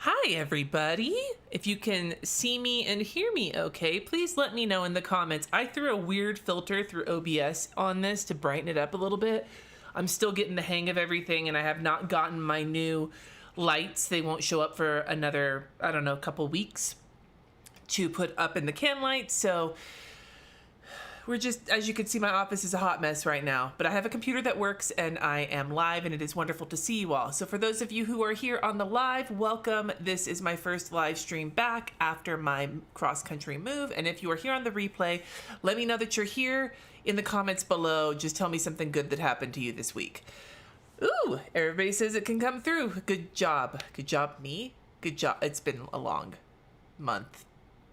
Hi, everybody. If you can see me and hear me okay, please let me know in the comments. I threw a weird filter through OBS on this to brighten it up a little bit. I'm still getting the hang of everything, and I have not gotten my new lights. They won't show up for another, I don't know, couple weeks to put up in the can lights. So we're just, as you can see, my office is a hot mess right now, but I have a computer that works and I am live, and it is wonderful to see you all. So for those of you who are here on the live, welcome. This is my first live stream back after my cross-country move. And if you are here on the replay, let me know that you're here in the comments below. Just tell me something good that happened to you this week. Ooh, everybody says it can come through. Good job. Good job, me. Good job. It's been a long month.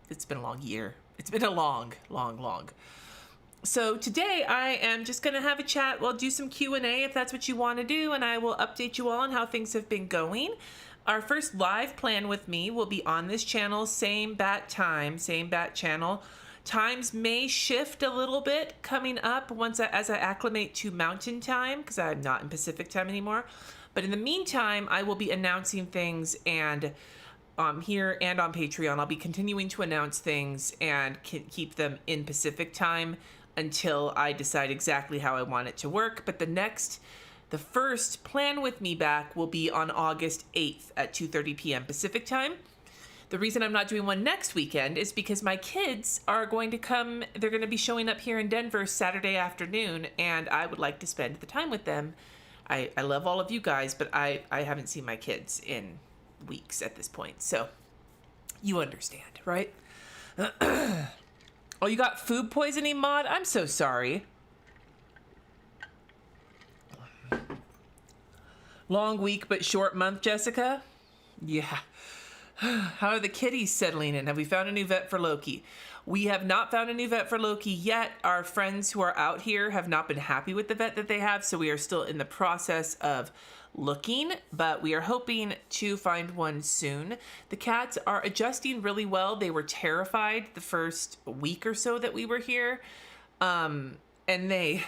It's been a long year. It's been a long. So today I am just going to have a chat. We'll do some Q&A if that's what you want to do, and I will update you all on how things have been going. Our first live plan with me will be on this channel, same bat time, same bat channel. Times may shift a little bit coming up as I acclimate to Mountain Time, because I'm not in Pacific Time anymore. But in the meantime, I will be announcing things, and here and on Patreon, I'll be continuing to announce things and keep them in Pacific Time until I decide exactly how I want it to work. But the first plan with me back will be on August 8th at 2:30 p.m. Pacific Time. The reason I'm not doing one next weekend is because my kids are going to come. They're going to be showing up here in Denver Saturday afternoon, and I would like to spend the time with them. I love all of you guys, but I haven't seen my kids in weeks at this point. So you understand, right? Oh, you got food poisoning, Maud? I'm so sorry. Long week, but short month, Jessica? Yeah. How are the kitties settling in? Have we found a new vet for Loki? We have not found a new vet for Loki yet. Our friends who are out here have not been happy with the vet that they have, so we are still in the process of looking, but we are hoping to find one soon. The cats are adjusting really well. They were terrified the first week or so that we were here, and they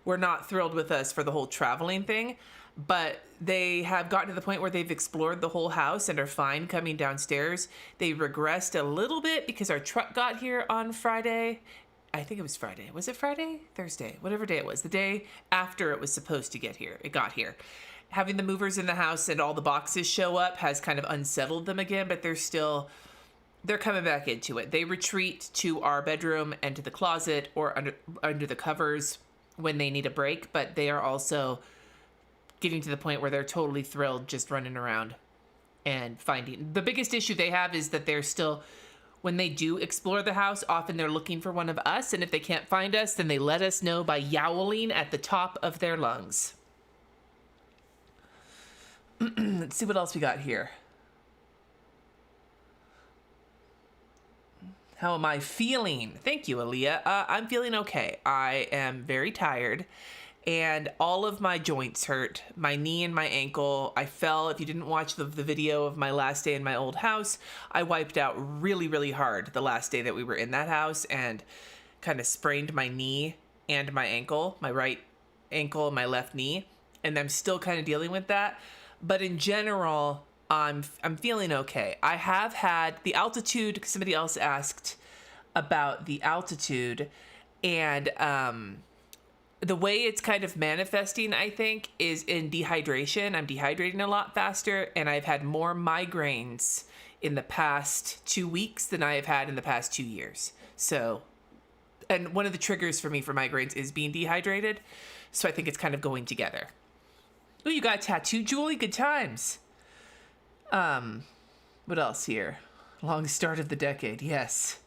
were not thrilled with us for the whole traveling thing, but they have gotten to the point where they've explored the whole house and are fine coming downstairs. They regressed a little bit because our truck got here on Friday. I think it was Friday. Was it Friday? Thursday? Whatever day it was. The day after it was supposed to get here. It got here. Having the movers in the house and all the boxes show up has kind of unsettled them again, but they're coming back into it. They retreat to our bedroom and to the closet or under the covers when they need a break, but they are also getting to the point where they're totally thrilled just running around and finding. The biggest issue they have is that they're still, when they do explore the house, often they're looking for one of us, and if they can't find us, then they let us know by yowling at the top of their lungs. Let's see what else we got here. How am I feeling? Thank you, Aaliyah. I'm feeling okay. I am very tired, and all of my joints hurt. My knee and my ankle. I fell. If you didn't watch the video of my last day in my old house, I wiped out really, really hard the last day that we were in that house and kind of sprained my knee and my ankle, my right ankle and my left knee, and I'm still kind of dealing with that. But in general, I'm feeling okay. I have had the altitude. Somebody else asked about the altitude, and the way it's kind of manifesting, I think, is in dehydration. I'm dehydrating a lot faster, and I've had more migraines in the past 2 weeks than I have had in the past 2 years. So, and one of the triggers for me for migraines is being dehydrated. So I think it's kind of going together. Oh, you got a tattoo, Julie? Good times. What else here? Long start of the decade. Yes.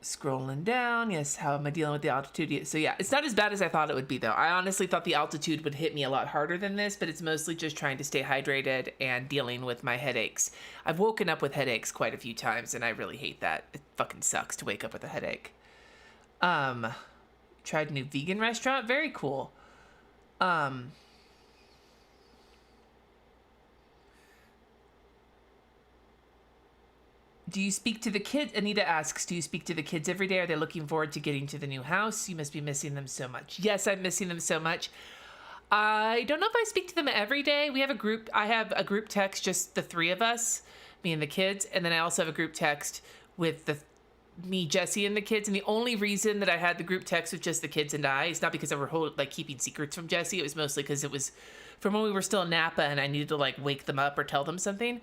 Scrolling down. Yes. How am I dealing with the altitude? So yeah, it's not as bad as I thought it would be, though. I honestly thought the altitude would hit me a lot harder than this, but it's mostly just trying to stay hydrated and dealing with my headaches. I've woken up with headaches quite a few times, and I really hate that. It fucking sucks to wake up with a headache. Tried a new vegan restaurant. Very cool. Do you speak to the kids? Anita asks, do you speak to the kids every day? Are they looking forward to getting to the new house? You must be missing them so much. Yes, I'm missing them so much. I don't know if I speak to them every day. I have a group text, just the three of us, me and the kids. And then I also have a group text with me, Jesse, and the kids. And the only reason that I had the group text with just the kids and I is not because I were keeping secrets from Jesse. It was mostly because it was from when we were still in Napa and I needed to wake them up or tell them something.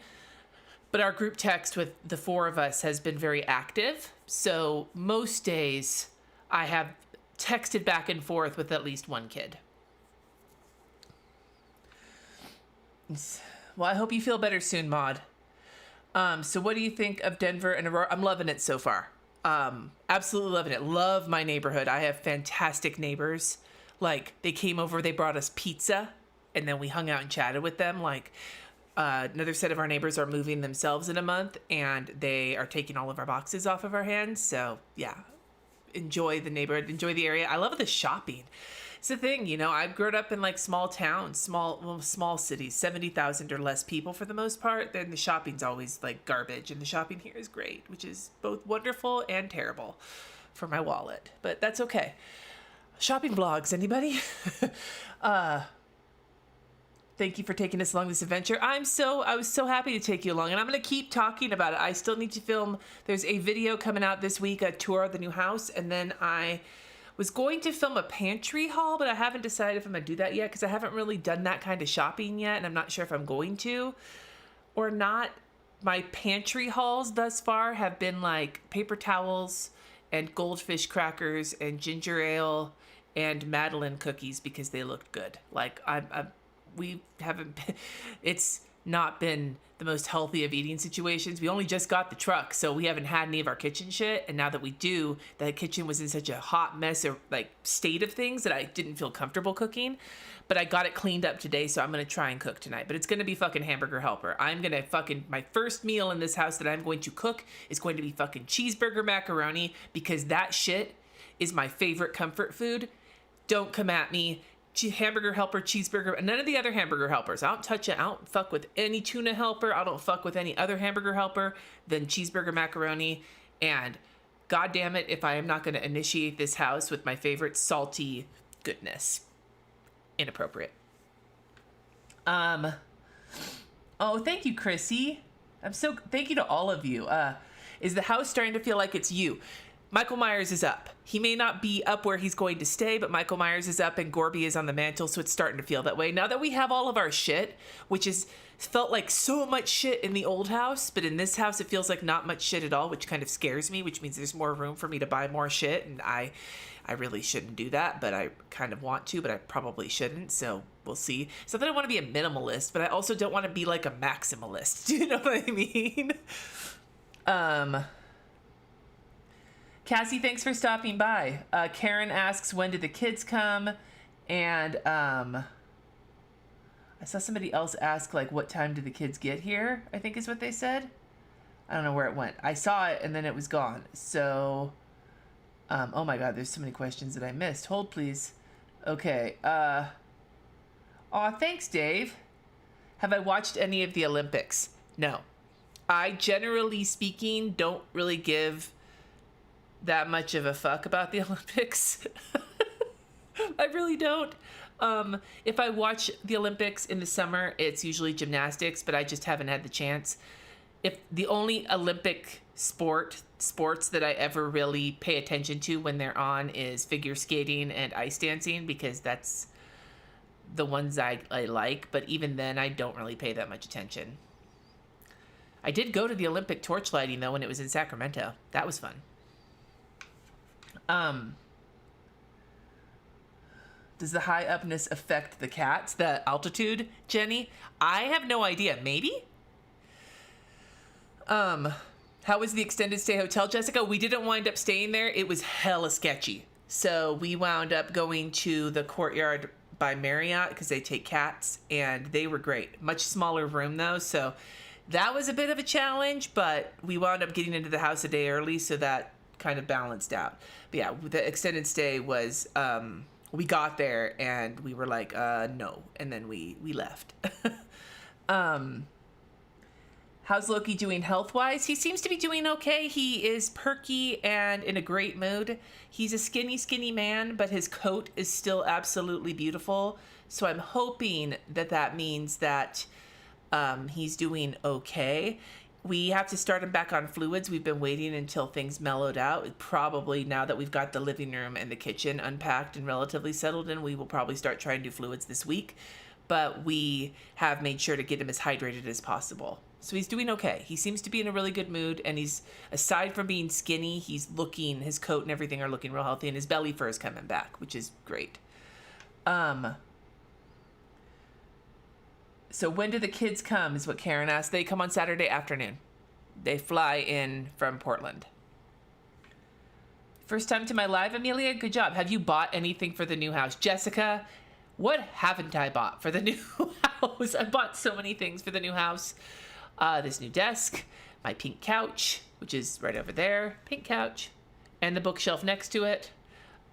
But our group text with the four of us has been very active. So most days I have texted back and forth with at least one kid. Well, I hope you feel better soon, Maud. So what do you think of Denver and Aurora? I'm loving it so far. Absolutely loving it. Love my neighborhood. I have fantastic neighbors. They came over, they brought us pizza, and then we hung out and chatted with them. Another set of our neighbors are moving themselves in a month, and they are taking all of our boxes off of our hands. So, yeah, enjoy the neighborhood, enjoy the area. I love the shopping. It's the thing, I've grown up in small towns, small cities, 70,000 or less people for the most part. Then the shopping's always garbage, and the shopping here is great, which is both wonderful and terrible for my wallet. But that's okay. Shopping vlogs, anybody? Thank you for taking us along this adventure. I was so happy to take you along, and I'm going to keep talking about it. I still need to film. There's a video coming out this week, a tour of the new house, and then I was going to film a pantry haul, but I haven't decided if I'm going to do that yet because I haven't really done that kind of shopping yet, and I'm not sure if I'm going to or not. My pantry hauls thus far have been paper towels and goldfish crackers and ginger ale and Madeline cookies because they looked good. We haven't been, it's not been the most healthy of eating situations. We only just got the truck, so we haven't had any of our kitchen shit. And now that we do, the kitchen was in such a hot mess or state of things that I didn't feel comfortable cooking. But I got it cleaned up today, so I'm going to try and cook tonight. But it's going to be fucking Hamburger Helper. I'm going to my first meal in this house that I'm going to cook is going to be fucking cheeseburger macaroni because that shit is my favorite comfort food. Don't come at me. Hamburger Helper, cheeseburger, none of the other Hamburger Helpers. I don't touch it. I don't fuck with any tuna helper. I don't fuck with any other Hamburger Helper than cheeseburger macaroni. And God damn it, if I am not going to initiate this house with my favorite salty goodness. Inappropriate. Oh, thank you, Chrissy. Thank you to all of you. Is the house starting to feel like it's you? Michael Myers is up. He may not be up where he's going to stay, but Michael Myers is up and Gorby is on the mantle, so it's starting to feel that way. Now that we have all of our shit, which is felt like so much shit in the old house, but in this house it feels like not much shit at all, which kind of scares me, which means there's more room for me to buy more shit, and I really shouldn't do that, but I kind of want to, but I probably shouldn't, so we'll see. So that I want to be a minimalist, but I also don't want to be a maximalist. Do you know what I mean? Cassie, thanks for stopping by. Karen asks, when did the kids come? And I saw somebody else ask, what time did the kids get here? I think is what they said. I don't know where it went. I saw it, and then it was gone. So, oh my God, there's so many questions that I missed. Hold, please. Okay. Aw, thanks, Dave. Have I watched any of the Olympics? No. I, generally speaking, don't really give that much of a fuck about the Olympics. I really don't. If I watch the Olympics in the summer, it's usually gymnastics, but I just haven't had the chance. If the only Olympic sports that I ever really pay attention to when they're on is figure skating and ice dancing, because that's the ones I like, but even then I don't really pay that much attention. I did go to the Olympic torch lighting though when it was in Sacramento. That was fun. Does the high upness affect the cats? The altitude, Jenny? I have no idea. Maybe? How was the extended stay hotel, Jessica? We didn't wind up staying there. It was hella sketchy. So we wound up going to the Courtyard by Marriott because they take cats, and they were great. Much smaller room though, so that was a bit of a challenge, but we wound up getting into the house a day early, so that kind of balanced out. But yeah, the extended stay was, we got there and we were like, no, and then we left. How's Loki doing health-wise? He seems to be doing okay. He is perky and in a great mood. He's a skinny, skinny man, but his coat is still absolutely beautiful. So I'm hoping that that means that he's doing okay. We have to start him back on fluids. We've been waiting until things mellowed out. Probably now that we've got the living room and the kitchen unpacked and relatively settled in, we will probably start trying to do fluids this week. But we have made sure to get him as hydrated as possible. So he's doing okay. He seems to be in a really good mood, and he's, aside from being skinny, he's looking, his coat and everything are looking real healthy, and his belly fur is coming back, which is great. So when do the kids come is what Karen asked. They come on Saturday afternoon. They fly in from Portland. First time to my live, Amelia? Good job. Have you bought anything for the new house? Jessica, what haven't I bought for the new house? I bought so many things for the new house. This new desk, my pink couch, which is right over there, pink couch, and the bookshelf next to it.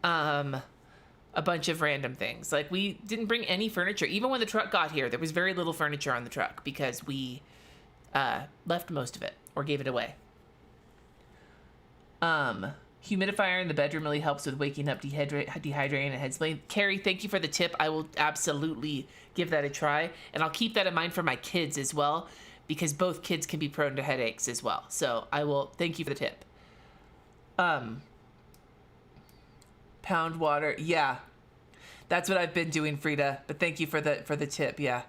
A bunch of random things. Like, we didn't bring any furniture. Even when the truck got here, there was very little furniture on the truck because we left most of it or gave it away. Humidifier in the bedroom really helps with waking up dehydrating and head spinning. Carrie, thank you for the tip. I will absolutely give that a try, and I'll keep that in mind for my kids as well, because both kids can be prone to headaches as well. So I will thank you for the tip. Pound water. Yeah, that's what I've been doing, Frida. But thank you for the tip. Yeah.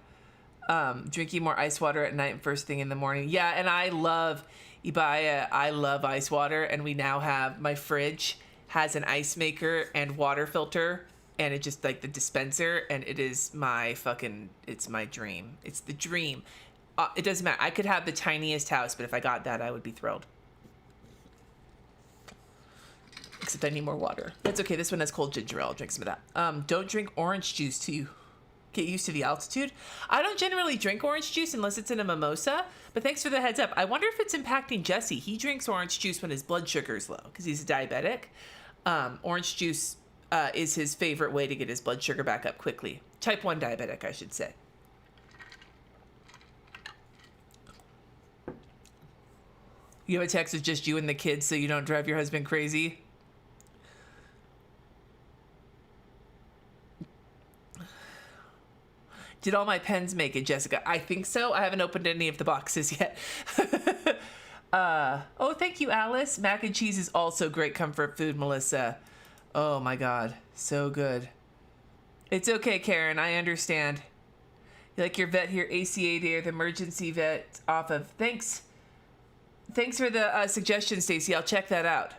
Drinking more ice water at night and first thing in the morning. Yeah, and I love Ibaya. I love ice water, and we now have, my fridge has an ice maker and water filter, and it just, like, the dispenser, and it is my fucking, it's my dream. It's the dream. It doesn't matter. I could have the tiniest house, but if I got that, I would be thrilled. Except I need more water. That's okay. This one has cold ginger ale. I'll drink some of that. Don't drink orange juice till you get used to the altitude. I don't generally drink orange juice unless it's in a mimosa, but thanks for the heads up. I wonder if it's impacting Jesse. He drinks orange juice when his blood sugar is low because he's a diabetic. Orange juice is his favorite way to get his blood sugar back up quickly. Type 1 diabetic, I should say. You have a text with just you and the kids so you don't drive your husband crazy? Did all my pens make it, Jessica? I think so. I haven't opened any of the boxes yet. Oh, thank you, Alice. Mac and cheese is also great comfort food, Melissa. Oh, my God. So good. It's okay, Karen. I understand. You like your vet here, ACA Day, or the emergency vet off of... Thanks. Thanks for the suggestion, Stacy. I'll check that out.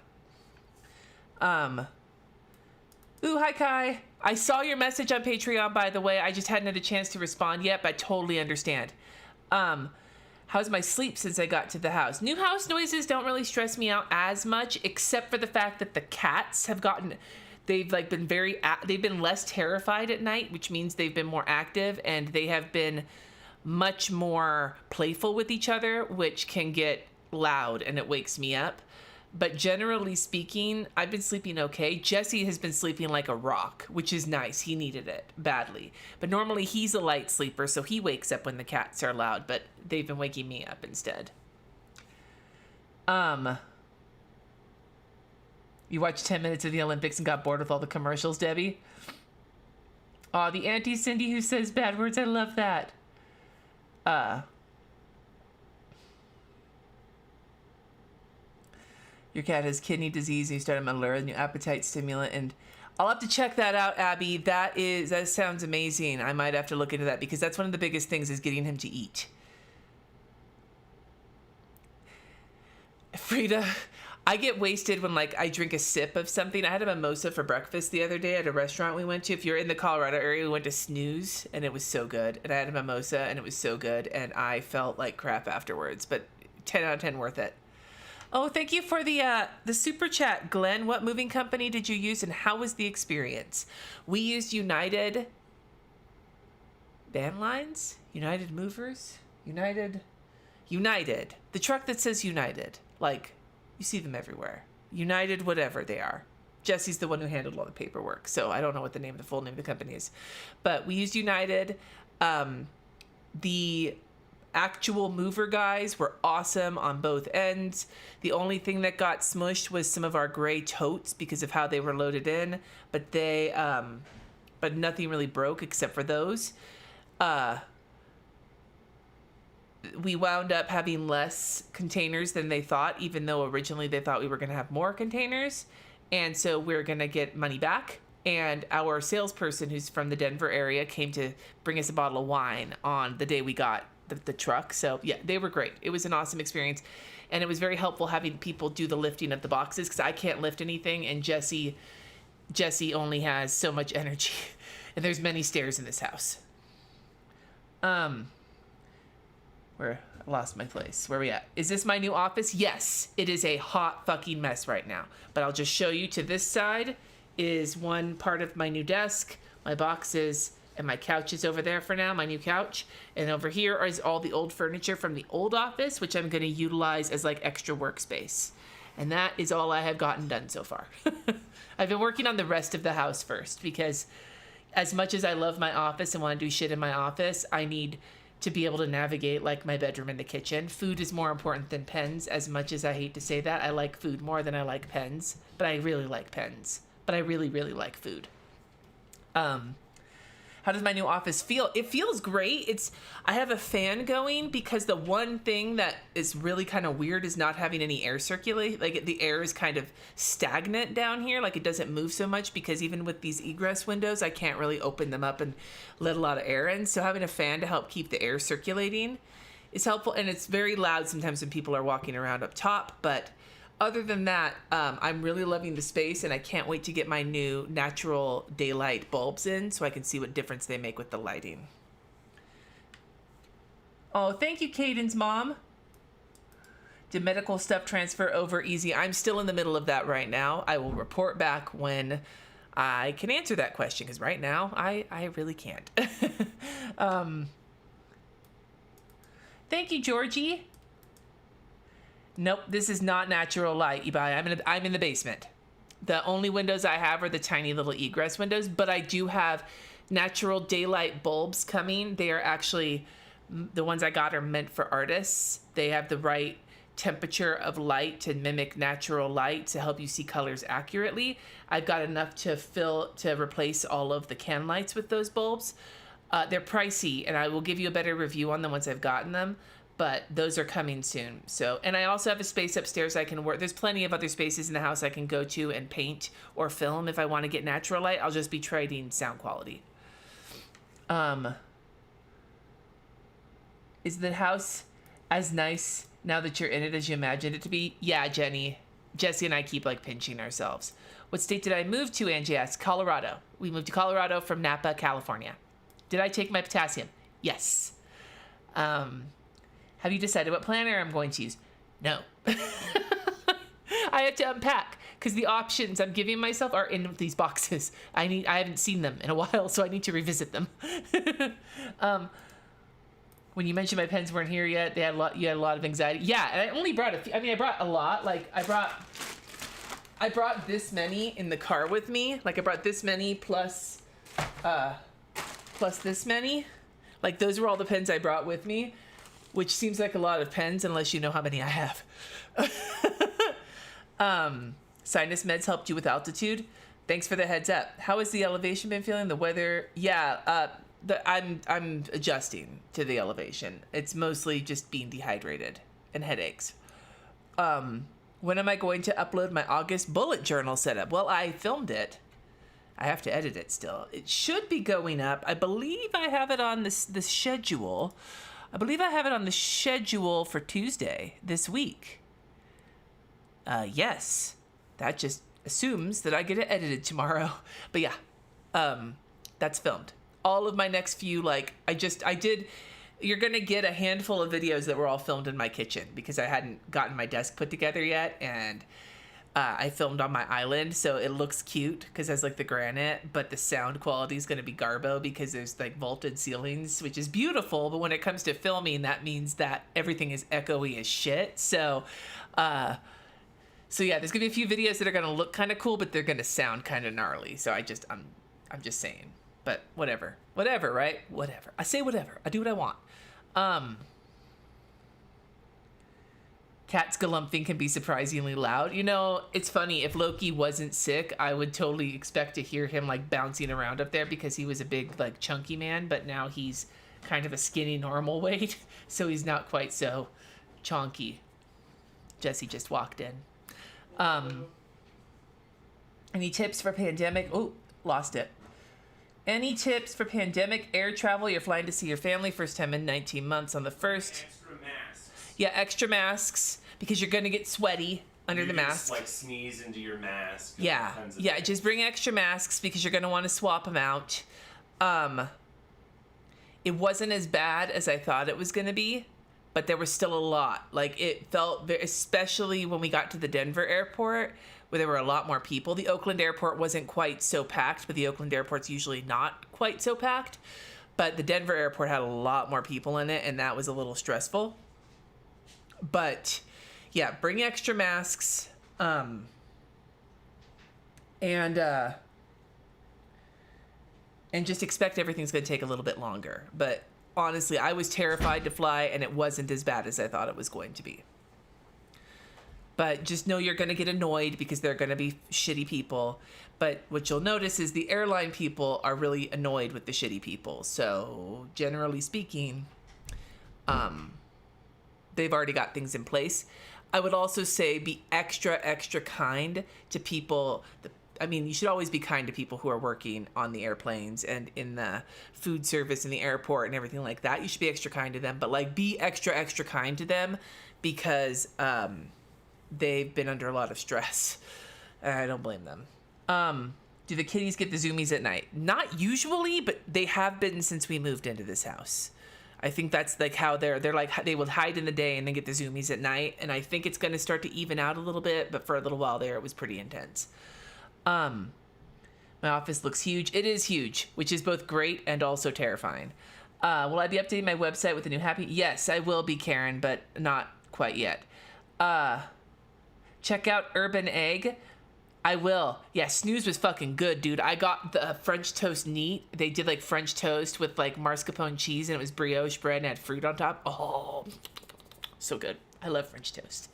Ooh, hi, Kai. I saw your message on Patreon, by the way. I just hadn't had a chance to respond yet, but I totally understand. How's my sleep since I got to the house? New house noises don't really stress me out as much, except for the fact that the cats have gotten... They've like been they've been less terrified at night, which means they've been more active, and they have been much more playful with each other, which can get loud and it wakes me up. But generally speaking, I've been sleeping okay. Jesse has been sleeping like a rock, which is nice. He needed it badly. But normally he's a light sleeper, so he wakes up when the cats are loud, but they've been waking me up instead. You watched 10 minutes of the Olympics and got bored with all the commercials, Debbie? Aw, the Auntie Cindy who says bad words, I love that. Your cat has kidney disease and you started Malura, new appetite stimulant, and I'll have to check that out, Abby. That sounds amazing. I might have to look into that because that's one of the biggest things is getting him to eat. Frida, I get wasted when like I drink a sip of something. I had a mimosa for breakfast the other day at a restaurant we went to. If you're in the Colorado area, we went to Snooze and it was so good. And I had a mimosa and it was so good and I felt like crap afterwards, but 10 out of 10 worth it. Oh, thank you for the super chat, Glenn. What moving company did you use and how was the experience? We used United Van Lines? United Movers? United. The truck that says United. Like, you see them everywhere. United whatever they are. Jesse's the one who handled all the paperwork, so I don't know what the full name of the company is. But we used United. The actual mover guys were awesome on both ends. The only thing that got smushed was some of our gray totes because of how they were loaded in, but but nothing really broke except for those. We wound up having less containers than they thought, even though originally they thought we were going to have more containers. And so we're going to get money back. And our salesperson, who's from the Denver area, came to bring us a bottle of wine on the day we got the truck. So yeah, they were great. It was an awesome experience. And it was very helpful having people do the lifting of the boxes because I can't lift anything. And Jesse only has so much energy. And there's many stairs in this house. Where I lost my place. Where are we at? Is this my new office? Yes, it is a hot fucking mess right now. But I'll just show you. To this side is one part of my new desk, my boxes, and my couch is over there for now, my new couch. And over here is all the old furniture from the old office, which I'm going to utilize as like extra workspace. And that is all I have gotten done so far. I've been working on the rest of the house first because as much as I love my office and want to do shit in my office, I need to be able to navigate like my bedroom and the kitchen. Food is more important than pens. As much as I hate to say that, I like food more than I like pens, but I really like pens. But I really, really like food. How does my new office feel? It feels great. I have a fan going because the one thing that is really kind of weird is not having any air circulate. Like the air is kind of stagnant down here. Like it doesn't move so much because even with these egress windows, I can't really open them up and let a lot of air in. So having a fan to help keep the air circulating is helpful. And it's very loud sometimes when people are walking around up top. But other than that, I'm really loving the space, and I can't wait to get my new natural daylight bulbs in so I can see what difference they make with the lighting. Oh, thank you, Caden's mom. Did medical stuff transfer over easy? I'm still in the middle of that right now. I will report back when I can answer that question, because right now I really can't. Thank you, Georgie. Nope, this is not natural light, Ibai. I'm in the basement. The only windows I have are the tiny little egress windows, but I do have natural daylight bulbs coming. They are actually, the ones I got are meant for artists. They have the right temperature of light to mimic natural light to help you see colors accurately. I've got enough to replace all of the can lights with those bulbs. They're pricey, and I will give you a better review on them once I've gotten them. But those are coming soon. So, and I also have a space upstairs I can work. There's plenty of other spaces in the house I can go to and paint or film if I want to get natural light. I'll just be trading sound quality. Is the house as nice now that you're in it as you imagined it to be? Yeah, Jenny. Jesse and I keep like pinching ourselves. What state did I move to, Angie asked? Colorado. We moved to Colorado from Napa, California. Did I take my potassium? Yes. Have you decided what planner I'm going to use? No. I have to unpack because the options I'm giving myself are in these boxes. I haven't seen them in a while, so I need to revisit them. When you mentioned my pens weren't here yet, you had a lot of anxiety. Yeah, and I only brought a few. I mean, I brought a lot. Like I brought this many in the car with me. Like I brought this many plus this many. Like those were all the pens I brought with me. Which seems like a lot of pens unless you know how many I have. Sinus meds helped you with altitude. Thanks for the heads up. How has the elevation been feeling? The weather? Yeah, I'm adjusting to the elevation. It's mostly just being dehydrated and headaches. When am I going to upload my August bullet journal setup? Well, I filmed it. I have to edit it still. It should be going up. I believe I have it on the schedule. I believe I have it on the schedule for Tuesday this week. Yes. That just assumes that I get it edited tomorrow. But yeah, that's filmed. All of my next few, you're going to get a handful of videos that were all filmed in my kitchen because I hadn't gotten my desk put together yet. And I filmed on my island, so it looks cute because it has like the granite, but the sound quality is going to be garbo because there's like vaulted ceilings, which is beautiful. But when it comes to filming, that means that everything is echoey as shit. So yeah, there's gonna be a few videos that are gonna look kind of cool, but they're gonna sound kind of gnarly. So I'm just saying. But whatever, right? Whatever. I say whatever. I do what I want. Cats galumphing can be surprisingly loud. You know, it's funny. If Loki wasn't sick, I would totally expect to hear him like bouncing around up there because he was a big, like, chunky man. But now he's kind of a skinny normal weight, so he's not quite so chonky. Jesse just walked in. Any tips for pandemic? Oh, lost it. Any tips for pandemic air travel? You're flying to see your family first time in 19 months on the first. Extra masks. Yeah, extra masks because you're gonna get sweaty under the mask. Just, like, sneeze into your mask. Yeah, yeah. Just bring extra masks because you're gonna want to swap them out. It wasn't as bad as I thought it was gonna be, but there was still a lot. Like, it felt very, especially when we got to the Denver airport, where there were a lot more people. The Oakland airport wasn't quite so packed, but the Oakland airport's usually not quite so packed. But the Denver airport had a lot more people in it, and that was a little stressful. But yeah, bring extra masks. And just expect everything's going to take a little bit longer. But honestly, I was terrified to fly, and it wasn't as bad as I thought it was going to be. But just know you're going to get annoyed because they're going to be shitty people. But what you'll notice is the airline people are really annoyed with the shitty people. So generally speaking, they've already got things in place. I would also say be extra, extra kind to people. I mean, you should always be kind to people who are working on the airplanes and in the food service in the airport and everything like that. You should be extra kind to them. But, like, be extra, extra kind to them because they've been under a lot of stress. I don't blame them. Do the kitties get the zoomies at night? Not usually, but they have been since we moved into this house. I think that's like how they're like, they will hide in the day and then get the zoomies at night. And I think it's going to start to even out a little bit, but for a little while there, it was pretty intense. My office looks huge. It is huge, which is both great and also terrifying. Will I be updating my website with a new happy? Yes, I will be, Karen, but not quite yet. Check out Urban Egg. I will. Yeah, Snooze was fucking good, dude. I got the French toast neat. They did like French toast with like mascarpone cheese, and it was brioche bread and had fruit on top. Oh, so good. I love French toast.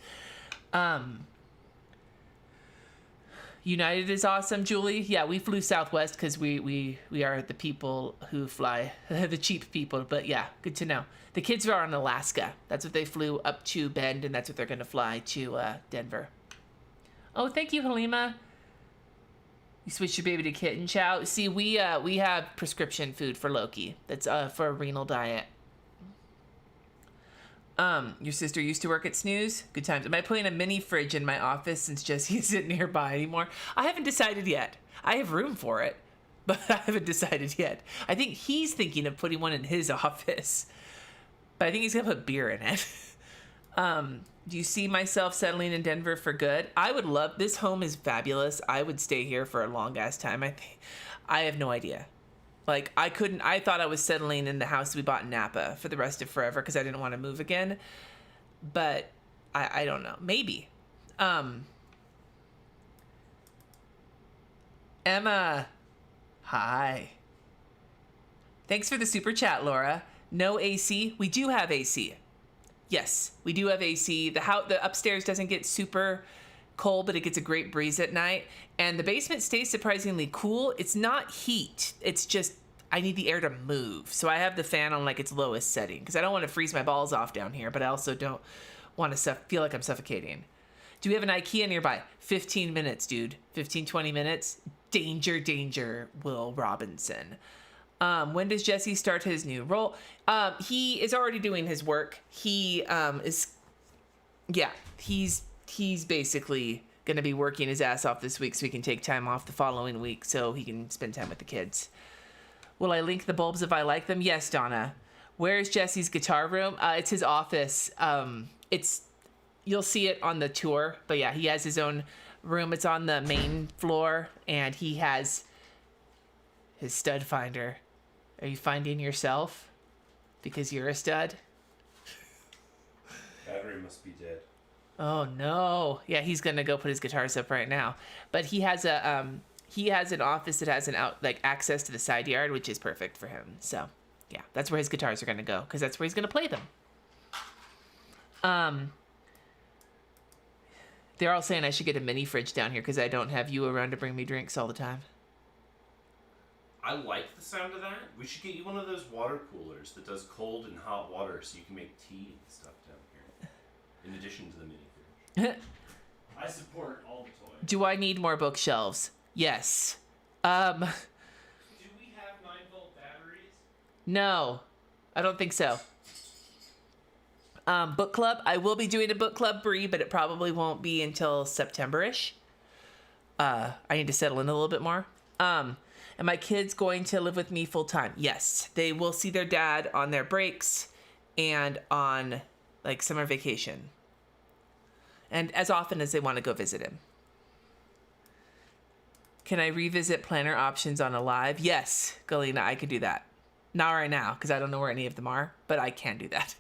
United is awesome, Julie. Yeah, we flew Southwest because we are the people who fly, the cheap people. But yeah, good to know. The kids are on Alaska. That's what they flew up to Bend, and that's what they're going to fly to Denver. Oh, thank you, Halima. You switched your baby to kitten chow. See, we have prescription food for Loki. That's for a renal diet. Your sister used to work at Snooze. Good times. Am I putting a mini fridge in my office since Jesse isn't nearby anymore? I haven't decided yet. I have room for it, but I haven't decided yet. I think he's thinking of putting one in his office, but I think he's gonna put beer in it. Do you see myself settling in Denver for good? I would love, this home is fabulous. I would stay here for a long ass time. I have no idea. Like, I thought I was settling in the house we bought in Napa for the rest of forever because I didn't want to move again. But I don't know. Maybe. Emma. Hi. Thanks for the super chat, Laura. No AC? We do have AC. Yes, we do have AC. The upstairs doesn't get super cold, but it gets a great breeze at night. And the basement stays surprisingly cool. It's not heat. It's just I need the air to move. So I have the fan on like its lowest setting because I don't want to freeze my balls off down here, but I also don't want to feel like I'm suffocating. Do we have an IKEA nearby? 15 minutes, dude. 15, 20 minutes. Danger, danger, Will Robinson. When does Jesse start his new role? He is already doing his work. He's basically going to be working his ass off this week so he can take time off the following week so he can spend time with the kids. Will I link the bulbs if I like them? Yes, Donna. Where is Jesse's guitar room? It's his office. You'll see it on the tour, but yeah, he has his own room. It's on the main floor, and he has his stud finder. Are you finding yourself because you're a stud? Battery must be dead. Oh no. Yeah, he's gonna go put his guitars up right now. But he has an office that has access to the side yard, which is perfect for him. So yeah, that's where his guitars are gonna go because that's where he's gonna play them. They're all saying I should get a mini fridge down here because I don't have you around to bring me drinks all the time. I like the sound of that. We should get you one of those water coolers that does cold and hot water so you can make tea and stuff down here. In addition to the mini fridge. I support all the toys. Do I need more bookshelves? Yes. Do we have 9-volt batteries? No, I don't think so. Book club. I will be doing a book club, Brie, but it probably won't be until September-ish. I need to settle in a little bit more. And my kids going to live with me full time. Yes, they will see their dad on their breaks and on like summer vacation. And as often as they want to go visit him. Can I revisit planner options on a live? Yes, Galena, I can do that. Not right now, because I don't know where any of them are, but I can do that.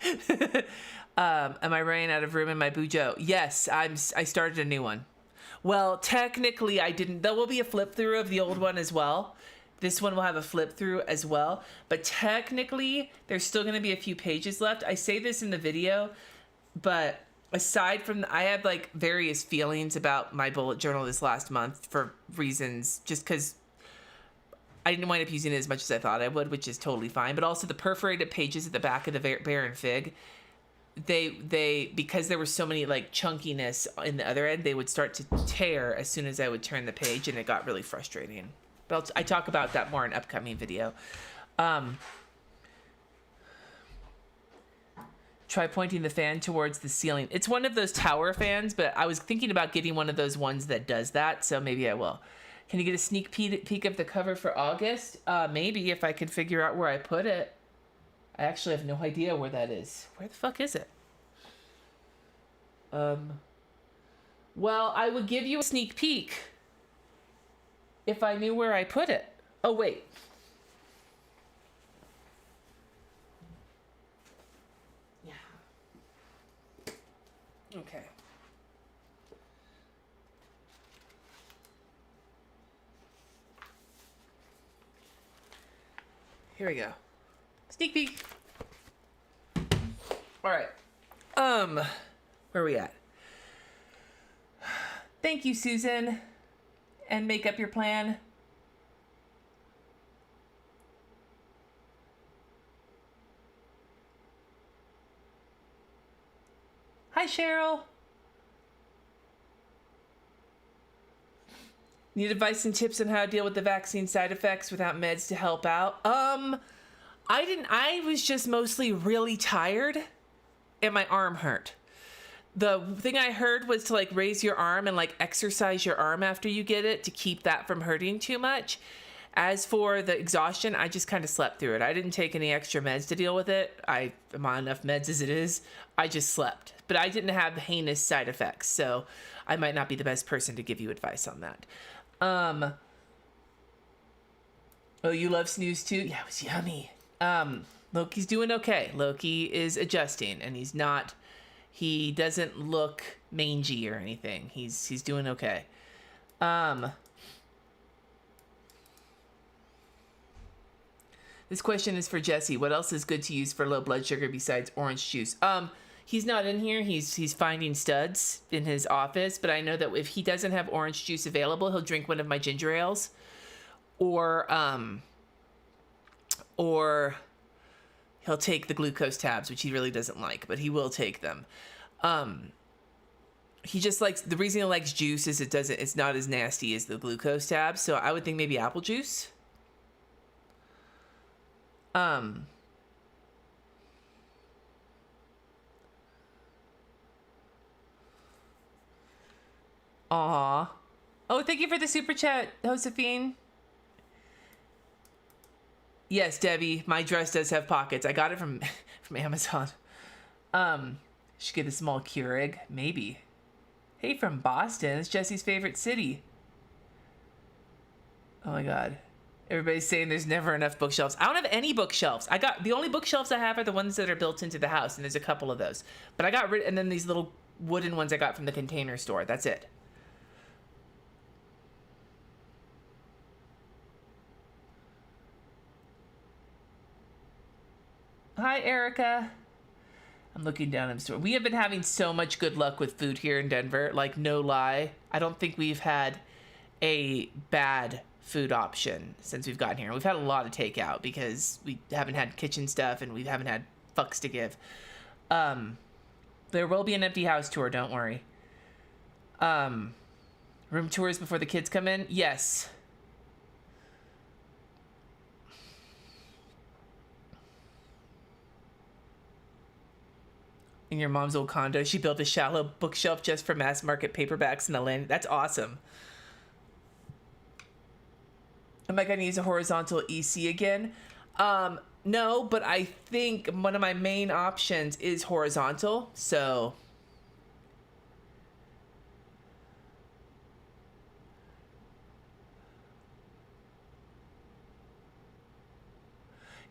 Am I running out of room in my bujo? Yes, I started a new one. Well, technically I didn't. There will be a flip through of the old one as well. This one will have a flip through as well. But technically, there's still going to be a few pages left. I say this in the video, but aside from, I have like various feelings about my bullet journal this last month for reasons, just because I didn't wind up using it as much as I thought I would, which is totally fine. But also the perforated pages at the back of the Bear and Fig, they because there were so many like chunkiness in the other end, they would start to tear as soon as I would turn the page, and it got really frustrating. But I talk about that more in an upcoming video. Try pointing the fan towards the ceiling. It's one of those tower fans, but I was thinking about getting one of those ones that does that, so maybe I will. Can you get a sneak peek of the cover for August? Maybe, if I could figure out where I put it. I actually have no idea where that is. Where the fuck is it? Well, I would give you a sneak peek if I knew where I put it. Oh, wait. Yeah. Okay. Here we go. Sneak peek. All right. Where are we at? Thank you, Susan. And make up your plan. Hi, Cheryl. Need advice and tips on how to deal with the vaccine side effects without meds to help out? I was just mostly really tired and my arm hurt. The thing I heard was to like raise your arm and like exercise your arm after you get it to keep that from hurting too much. As for the exhaustion, I just kind of slept through it. I didn't take any extra meds to deal with it. I am on enough meds as it is. I just slept. But I didn't have heinous side effects, so I might not be the best person to give you advice on that. Oh, you love snooze too? Yeah, it was yummy. Loki's doing okay. Loki is adjusting, and he doesn't look mangy or anything. He's doing okay. This question is for Jesse. What else is good to use for low blood sugar besides orange juice? He's not in here. He's finding studs in his office, but I know that if he doesn't have orange juice available, he'll drink one of my ginger ales, or he'll take the glucose tabs, which he really doesn't like, but he will take them. He just likes, the reason he likes juice is it's not as nasty as the glucose tabs. So I would think maybe apple juice. Aw. Oh, thank you for the super chat, Josephine. Yes, Debbie, my dress does have pockets. I got it from Amazon. Should get a small Keurig, maybe. Hey, from Boston. It's Jesse's favorite city. Oh my god. Everybody's saying there's never enough bookshelves. I don't have any bookshelves. The only bookshelves I have are the ones that are built into the house, and there's a couple of those. But I got rid, and then these little wooden ones I got from the Container Store. That's it. Hi, Erica. I'm looking down in the store. We have been having so much good luck with food here in Denver. Like, no lie. I don't think we've had a bad food option since we've gotten here. We've had a lot of takeout because we haven't had kitchen stuff and we haven't had fucks to give. There will be an empty house tour, don't worry. Room tours before the kids come in? Yes. In your mom's old condo, she built a shallow bookshelf just for mass market paperbacks in the land. That's awesome. Am I going to use a horizontal EC again? No, but I think one of my main options is horizontal. So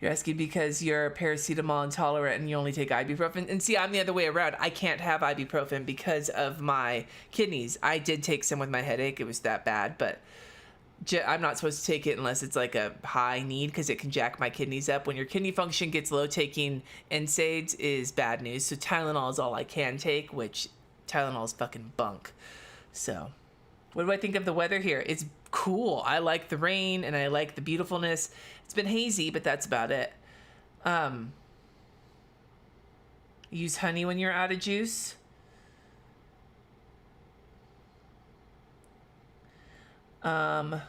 you're asking because you're paracetamol intolerant and you only take ibuprofen. And see, I'm the other way around. I can't have ibuprofen because of my kidneys. I did take some with my headache. It was that bad, but I'm not supposed to take it unless it's like a high need because it can jack my kidneys up. When your kidney function gets low, taking NSAIDs is bad news. So Tylenol is all I can take, which Tylenol is fucking bunk. So what do I think of the weather here? It's cool. I like the rain and I like the beautifulness. It's been hazy, but that's about it. Use honey when you're out of juice. Am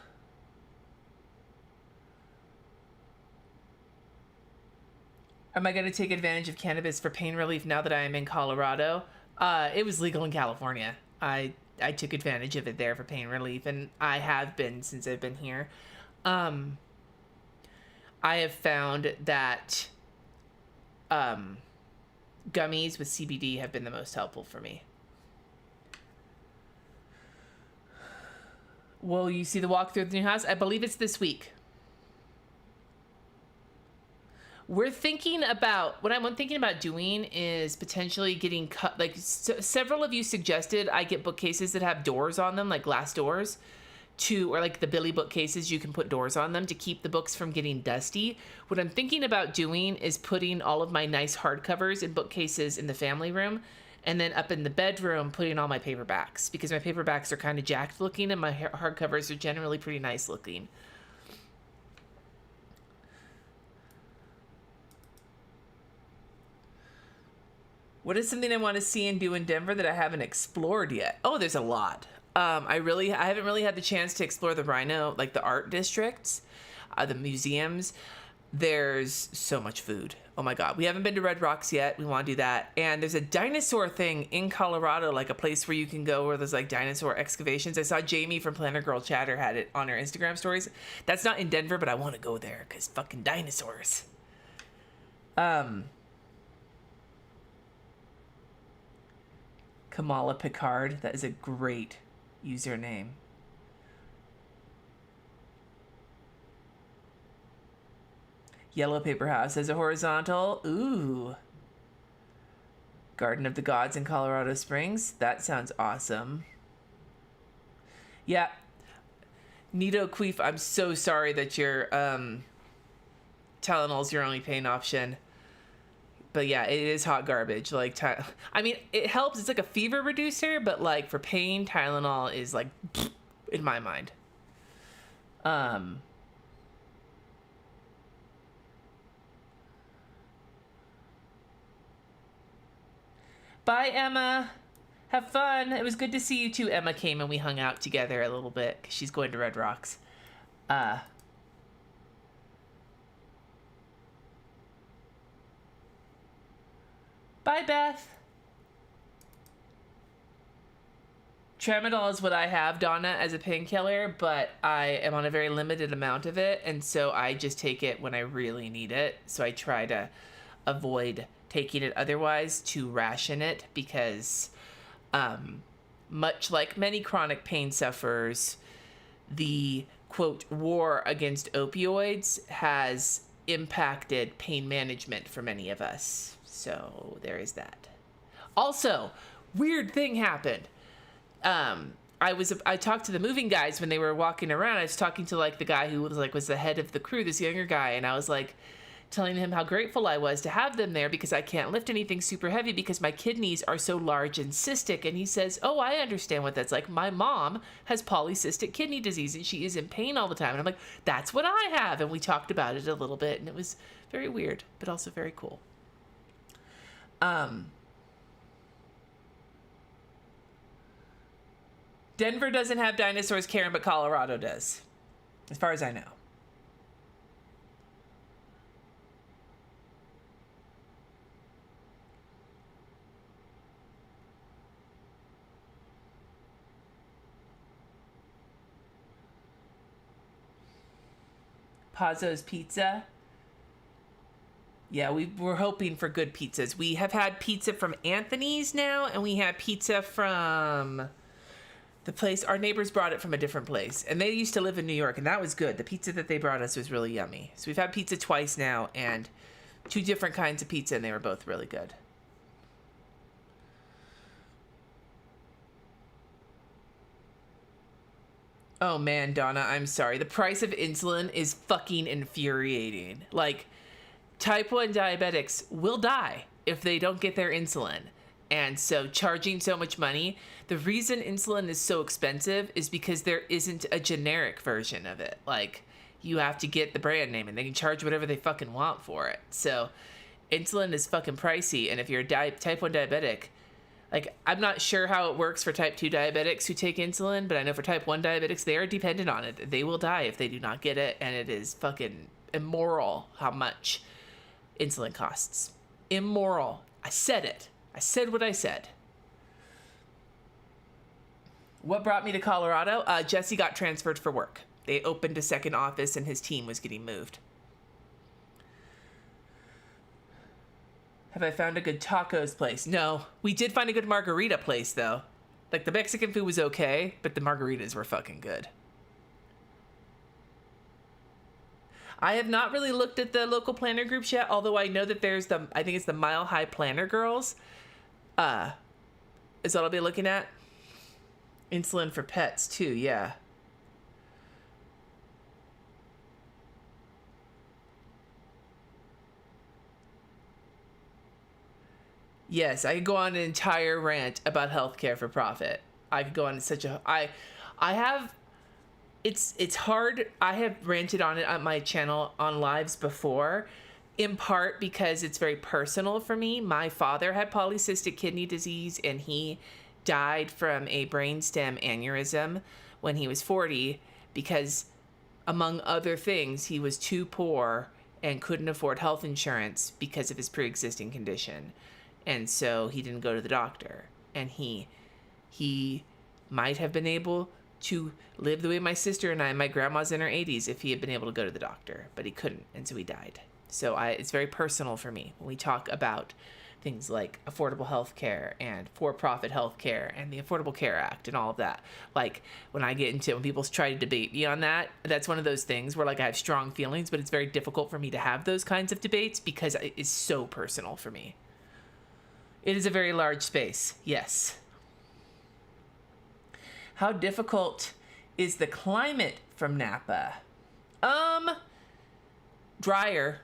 I going to take advantage of cannabis for pain relief now that I am in Colorado? It was legal in California. I took advantage of it there for pain relief, and I have been since I've been here. I have found that gummies with CBD have been the most helpful for me. Will you see the walkthrough of the new house? I believe it's this week. We're thinking about, what I'm thinking about doing is potentially getting cut, like several of you suggested I get bookcases that have doors on them, like glass doors, or like the Billy bookcases, you can put doors on them to keep the books from getting dusty. What I'm thinking about doing is putting all of my nice hardcovers in bookcases in the family room, and then up in the bedroom, putting all my paperbacks, because my paperbacks are kind of jacked looking and my hardcovers are generally pretty nice looking. What is something I want to see and do in Denver that I haven't explored yet? Oh, there's a lot. I haven't really had the chance to explore the Rhino, like the art districts, the museums. There's so much food. Oh my God. We haven't been to Red Rocks yet. We want to do that. And there's a dinosaur thing in Colorado, like a place where you can go where there's like dinosaur excavations. I saw Jamie from Planner Girl Chatter had it on her Instagram stories. That's not in Denver, but I want to go there because fucking dinosaurs. Kamala Picard. That is a great username. Yellow Paper House as a horizontal. Ooh. Garden of the Gods in Colorado Springs. That sounds awesome. Yeah. Nito Queef, I'm so sorry that your Tylenol's your only pain option. But yeah, it is hot garbage. Like, I mean, it helps. It's like a fever reducer, but like for pain, Tylenol is like, in my mind. Bye, Emma. Have fun. It was good to see you too. Emma came and we hung out together a little bit because she's going to Red Rocks. Bye, Beth. Tramadol is what I have, Donna, as a painkiller, but I am on a very limited amount of it, and so I just take it when I really need it. So I try to avoid taking it otherwise, to ration it, because much like many chronic pain sufferers, the, quote, war against opioids has impacted pain management for many of us. So there is that. Also, weird thing happened. I talked to the moving guys when they were walking around. I was talking to like the guy who was the head of the crew, this younger guy, and I was like, telling him how grateful I was to have them there because I can't lift anything super heavy because my kidneys are so large and cystic. And he says, oh, I understand what that's like. My mom has polycystic kidney disease and she is in pain all the time. And I'm like, that's what I have. And we talked about it a little bit, and it was very weird, but also very cool. Denver doesn't have dinosaurs, Karen, but Colorado does, as far as I know. Pazzo's Pizza. Yeah, we're hoping for good pizzas. We have had pizza from Anthony's now, and we have pizza from the place. Our neighbors brought it from a different place, and they used to live in New York, and that was good. The pizza that they brought us was really yummy. So we've had pizza twice now, and 2 different kinds of pizza, and they were both really good. Oh man, Donna, I'm sorry. The price of insulin is fucking infuriating. Like, type 1 diabetics will die if they don't get their insulin. And so charging so much money, the reason insulin is so expensive is because there isn't a generic version of it. Like, you have to get the brand name and they can charge whatever they fucking want for it. So insulin is fucking pricey. And if you're a type 1 diabetic, like, I'm not sure how it works for type 2 diabetics who take insulin, but I know for type 1 diabetics, they are dependent on it. They will die if they do not get it. And it is fucking immoral how much insulin costs. Immoral. I said it. I said what I said. What brought me to Colorado? Jesse got transferred for work. They opened a second office and his team was getting moved. Have I found a good tacos place? No. We did find a good margarita place, though. Like, the Mexican food was okay, but the margaritas were fucking good. I have not really looked at the local planner groups yet, although I know that there's I think it's the Mile High Planner Girls. Is what I'll be looking at. Insulin for pets, too, yeah. Yes, I could go on an entire rant about healthcare for profit. I could go on such a... I have... It's hard. I have ranted on it on my channel on lives before, in part because it's very personal for me. My father had polycystic kidney disease, and he died from a brainstem aneurysm when he was 40 because, among other things, he was too poor and couldn't afford health insurance because of his pre-existing condition. And so he didn't go to the doctor. And he might have been able to live the way my sister and my grandma's in her 80s if he had been able to go to the doctor, but he couldn't, and so he died. So it's very personal for me when we talk about things like affordable health care and for-profit health care and the Affordable Care Act and all of that. Like, when people try to debate me on that, that's one of those things where, like, I have strong feelings, but it's very difficult for me to have those kinds of debates because it is so personal for me. It is a very large space, yes. How difficult is the climate from Napa? Drier.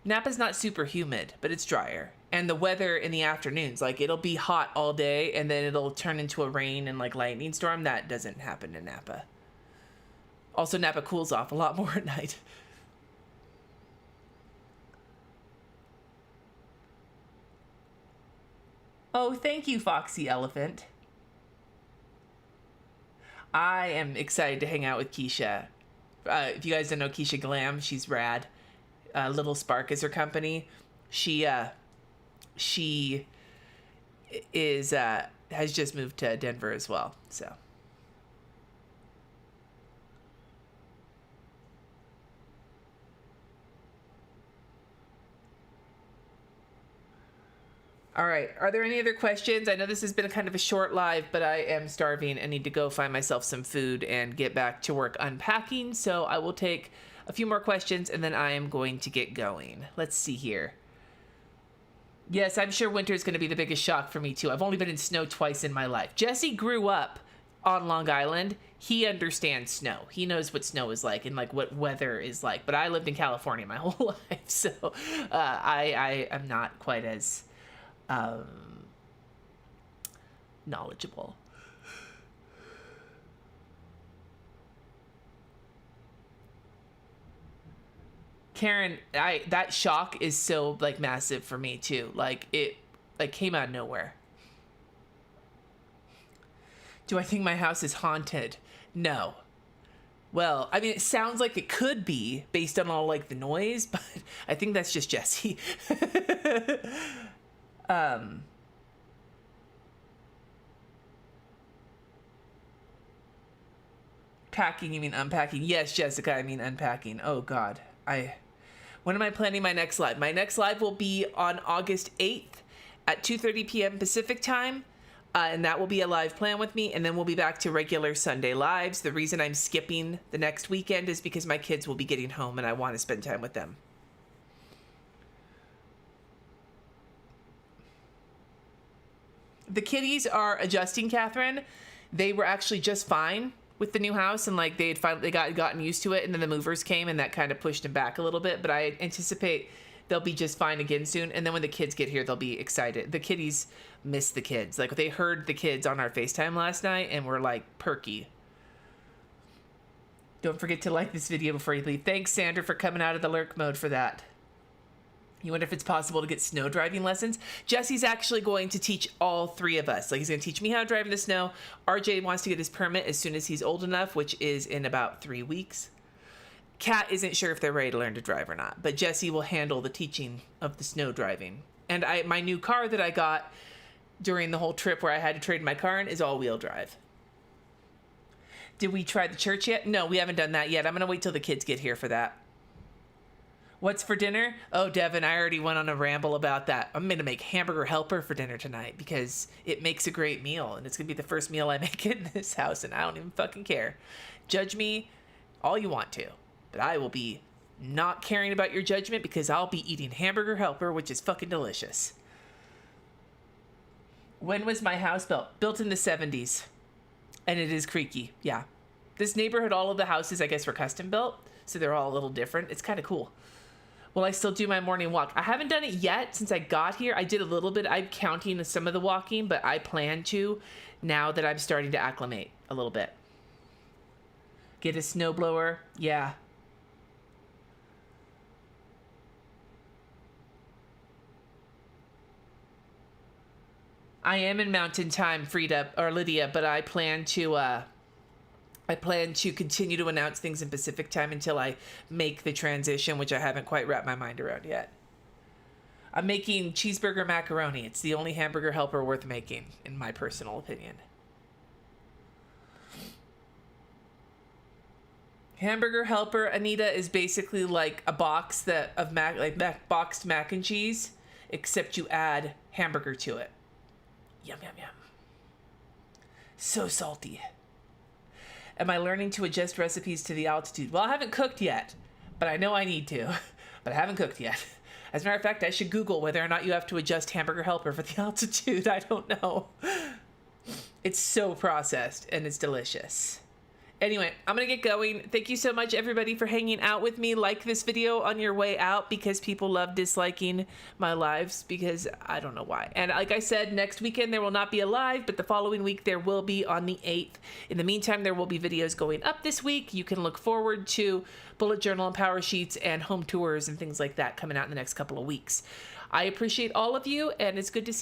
Napa's not super humid, but it's drier. And the weather in the afternoons, like, it'll be hot all day and then it'll turn into a rain and, like, lightning storm. That doesn't happen in Napa. Also, Napa cools off a lot more at night. Oh, thank you, Foxy Elephant. I am excited to hang out with Keisha. If you guys don't know Keisha Glam, she's rad. Little Spark is her company. She is has just moved to Denver as well. So. All right. Are there any other questions? I know this has been kind of a short live, but I am starving and need to go find myself some food and get back to work unpacking. So I will take a few more questions and then I am going to get going. Let's see here. Yes, I'm sure winter is going to be the biggest shock for me too. I've only been in snow twice in my life. Jesse grew up on Long Island, he understands snow. He knows what snow is like and like what weather is like. But I lived in California my whole life, so I am not quite as knowledgeable. Karen, that shock is so like massive for me too. Like it like came out of nowhere. Do I think my house is haunted? No. Well, I mean, it sounds like it could be based on all like the noise, but I think that's just Jesse. Packing, you mean unpacking? Yes, Jessica, I mean unpacking. Oh God. When am I planning my next live? My next live will be on August 8th at 2:30 p.m. Pacific time. And that will be a live plan with me. And then we'll be back to regular Sunday lives. The reason I'm skipping the next weekend is because my kids will be getting home and I want to spend time with them. The kitties are adjusting, Catherine. They were actually just fine with the new house, and like they had gotten used to it, and then the movers came and that kind of pushed them back a little bit, but I anticipate they'll be just fine again soon. And then when the kids get here, they'll be excited. The kitties miss the kids. Like they heard the kids on our FaceTime last night and were like perky. Don't forget to like this video before you leave. Thanks, Sandra, for coming out of the lurk mode for that. You wonder if it's possible to get snow driving lessons? Jesse's actually going to teach all three of us. Like he's going to teach me how to drive in the snow. RJ wants to get his permit as soon as he's old enough, which is in about 3 weeks. Kat isn't sure if they're ready to learn to drive or not, but Jesse will handle the teaching of the snow driving. And my new car that I got during the whole trip where I had to trade my car in is all-wheel drive. Did we try the church yet? No, we haven't done that yet. I'm going to wait till the kids get here for that. What's for dinner? Oh, Devin, I already went on a ramble about that. I'm going to make hamburger helper for dinner tonight because it makes a great meal. And it's going to be the first meal I make in this house. And I don't even fucking care. Judge me all you want to. But I will be not caring about your judgment because I'll be eating hamburger helper, which is fucking delicious. When was my house built? Built in the 70s. And it is creaky. Yeah. This neighborhood, all of the houses, I guess, were custom built. So they're all a little different. It's kind of cool. Will I still do my morning walk? I haven't done it yet since I got here. I did a little bit. I'm counting some of the walking, but I plan to now that I'm starting to acclimate a little bit. Get a snowblower. Yeah. I am in mountain time, Frida or Lydia, but I plan to continue to announce things in Pacific time until I make the transition, which I haven't quite wrapped my mind around yet. I'm making cheeseburger macaroni. It's the only hamburger helper worth making, in my personal opinion. Hamburger helper, Anita, is basically like a box of boxed mac and cheese, except you add hamburger to it. Yum, yum, yum. So salty. Am I learning to adjust recipes to the altitude? Well, I haven't cooked yet, but I know I need to. But I haven't cooked yet. As a matter of fact, I should Google whether or not you have to adjust hamburger helper for the altitude. I don't know. It's so processed, and it's delicious. Anyway, I'm going to get going. Thank you so much, everybody, for hanging out with me. Like this video on your way out because people love disliking my lives because I don't know why. And like I said, next weekend there will not be a live, but the following week there will be on the 8th. In the meantime, there will be videos going up this week. You can look forward to bullet journal and power sheets and home tours and things like that coming out in the next couple of weeks. I appreciate all of you, and it's good to see